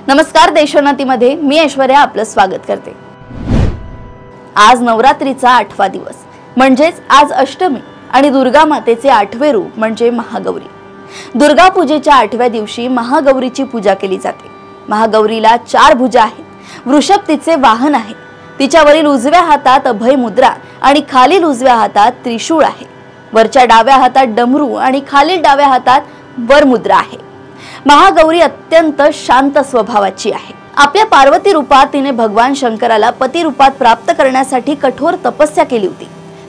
नमस्कार, देशोन्नतीमध्ये मी ऐश्वर्या आपलं स्वागत करते। आज नवरात्रीचा 8वा दिवस म्हणजेच आज अष्टमी आणि दुर्गा मातेचे 8वे रूप म्हणजे महागौरी। दुर्गा पूजेच्या 8व्या दिवशी महागौरीची पूजा केली जाते। महागौरीला 4 भुजा आहेत। वृषभ तिचे वाहन आहे। तिच्यावरील उजव्या हातात अभय मुद्रा आणि खालील उजव्या हातात त्रिशूळ आहे। वरच्या डाव्या हातात डमरू आणि खालील डाव्या हातात वर मुद्रा आहे। महागौरी अत्यंत शांत स्वभावाची आहे। आपल्या पार्वती रूपात तिने भगवान शंकराला पती रूपात प्राप्त करण्यासाठी कठोर तपस्या केली होती।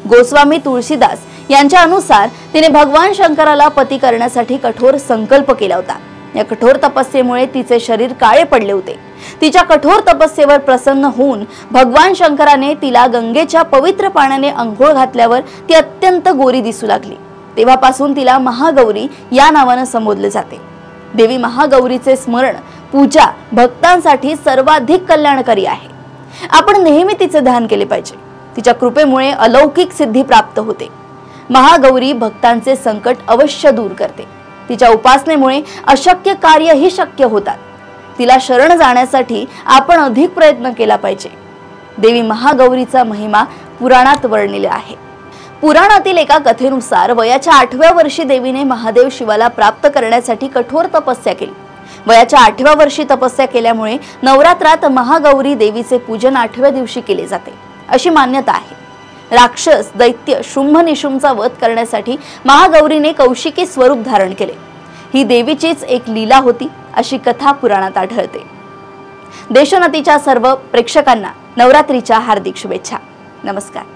गोस्वामी तुळशीदास यांच्या अनुसार तिने भगवान शंकराला पती करण्यासाठी कठोर संकल्प केला होता। या कठोर तपस्येमुळे तिचे शरीर काळे पडले होते। तिच्या कठोर तपस्येवर प्रसन्न होऊन भगवान शंकराने तिला गंगेच्या पवित्र पाण्याने अंघोळ घातल्यावर ती अत्यंत गोरी दिसू लागली। तेव्हापासून तिला महागौरी या नावाने संबोधले जाते। देवी महागौरीचे स्मरण पूजा भक्तांसाठी सर्वाधिक कल्याणकारी आहे। आपण नेहमी तिचे ध्यान केले पाहिजे। तिच्या कृपेमुळे अलौकिक सिद्धी प्राप्त होते। महागौरी भक्तांचे संकट अवश्य दूर करते। तिच्या उपासनेमुळे अशक्य कार्यही शक्य होतात। तिला शरण जाण्यासाठी आपण अधिक प्रयत्न केला पाहिजे। देवी महागौरीचा महिमा पुराणात वर्णिला आहे। पुराणातील एका कथेनुसार वयाच्या 8व्या वर्षी देवीने महादेव शिवाला प्राप्त करण्यासाठी कठोर तपस्या केली। वयाच्या 8व्या वर्षी तपस्या केल्यामुळे नवरात्रात महागौरी देवीचे पूजन 8व्या दिवशी केले जाते अशी मान्यता आहे। राक्षस दैत्य शुंभ निशुंभचा वध करण्यासाठी महागौरीने कौशिकी स्वरूप धारण केले। ही देवीचीच एक लीला होती अशी कथा पुराणात आढळते। देशोन्नतीच्या सर्व प्रेक्षकांना नवरात्रीच्या हार्दिक शुभेच्छा। नमस्कार।